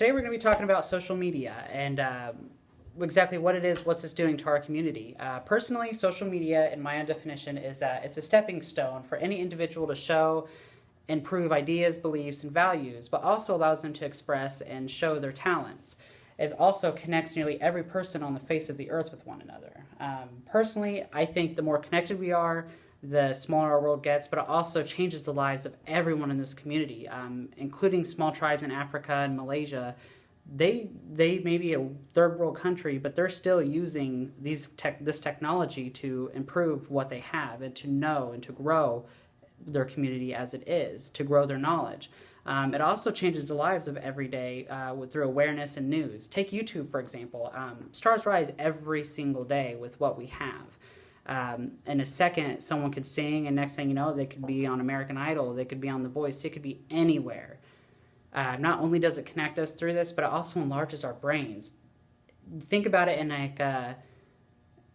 Today we're going to be talking about social media and exactly what it is, what's this doing to our community. Personally, social media, in my own definition, is that it's a stepping stone for any individual to show and prove ideas, beliefs, and values, but also allows them to express and show their talents. It also connects nearly every person on the face of the earth with one another. Personally, I think the more connected we are, the smaller our world gets, but it also changes the lives of everyone in this community, including small tribes in Africa and Malaysia. They may be a third world country, but they're still using this technology to improve what they have and to know and to grow their community as it is, to grow their knowledge. It also changes the lives of every day through awareness and news. Take YouTube, for example. Stars rise every single day with what we have. In a second, someone could sing, and next thing you know, they could be on American Idol, they could be on The Voice, it could be anywhere. Not only does it connect us through this, but it also enlarges our brains. Think about it in like,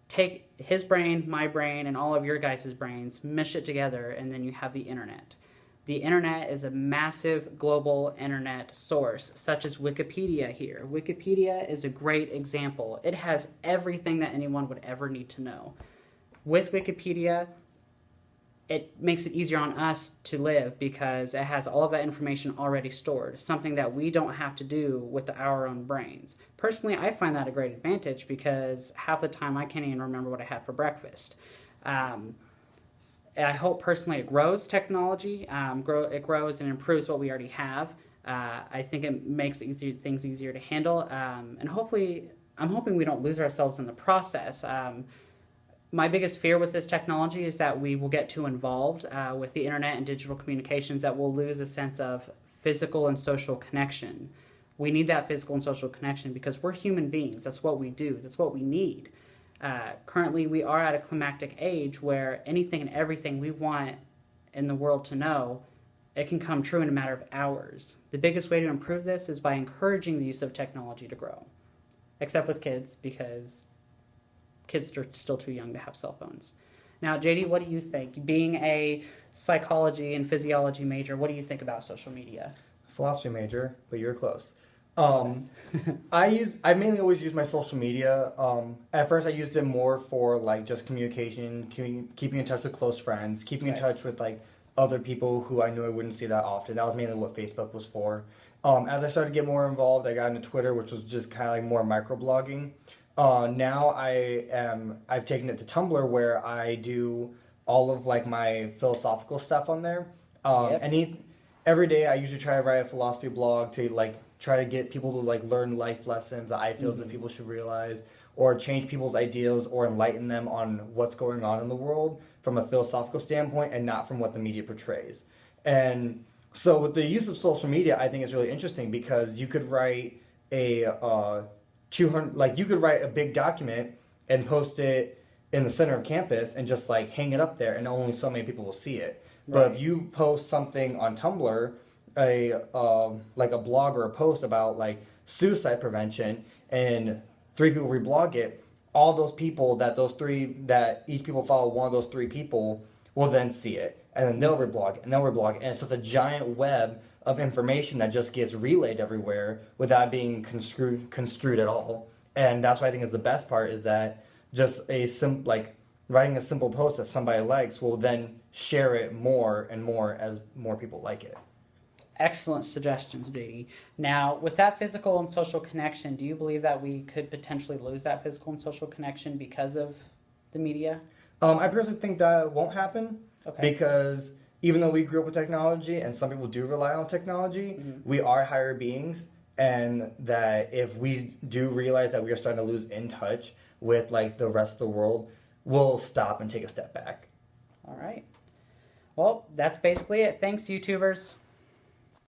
take his brain, my brain, and all of your guys' brains, mesh it together, and then you have the internet. The internet is a massive global internet source, such as Wikipedia here. Wikipedia is a great example. It has everything that anyone would ever need to know. With Wikipedia, it makes it easier on us to live because it has all of that information already stored, something that we don't have to do with our own brains. Personally, I find that a great advantage because half the time I can't even remember what I had for breakfast. I hope personally it grows technology, it grows and improves what we already have. I think it makes things easier to handle, and hopefully, I'm hoping we don't lose ourselves in the process. My biggest fear with this technology is that we will get too involved with the internet and digital communications that we'll lose a sense of physical and social connection. We need that physical and social connection because we're human beings. That's what we do. That's what we need. Currently, we are at a climactic age where anything and everything we want in the world to know, it can come true in a matter of hours. The biggest way to improve this is by encouraging the use of technology to grow. Except with kids, because kids are still too young to have cell phones. Now, JD, what do you think? Being a psychology and physiology major, what do you think about social media? Philosophy major, but you're close. I mainly always use my social media. At first I used it more for like just communication, keeping in touch with close friends, keeping in touch with like other people who I knew I wouldn't see that often. That was mainly what Facebook was for. As I started to get more involved, I got into Twitter, which was just kind of like more microblogging. Now I've taken it to Tumblr where I do all of like my philosophical stuff on there. Every day I usually try to write a philosophy blog to like try to get people to like learn life lessons that I feel that people should realize, or change people's ideas or enlighten them on what's going on in the world from a philosophical standpoint and not from what the media portrays. And so with the use of social media, I think it's really interesting because you could write you could write a big document and post it in the center of campus and just like hang it up there and only so many people will see it. Right. But if you post something on Tumblr, like a blog or a post about like suicide prevention, and 3 people reblog it, all those people that each people follow one of those 3 people will then see it, and then they'll reblog it, and and it's just a giant web of information that just gets relayed everywhere without being construed at all. And that's what I think is the best part, is that just writing a simple post that somebody likes will then share it more and more as more people like it. Excellent suggestions, JD. Now, with that physical and social connection, do you believe that we could potentially lose that physical and social connection because of the media? I personally think that won't happen. Okay. Because even though we grew up with technology, and some people do rely on technology, we are higher beings, and that if we do realize that we are starting to lose in touch with like the rest of the world, we'll stop and take a step back. All right. Well, that's basically it. Thanks, YouTubers.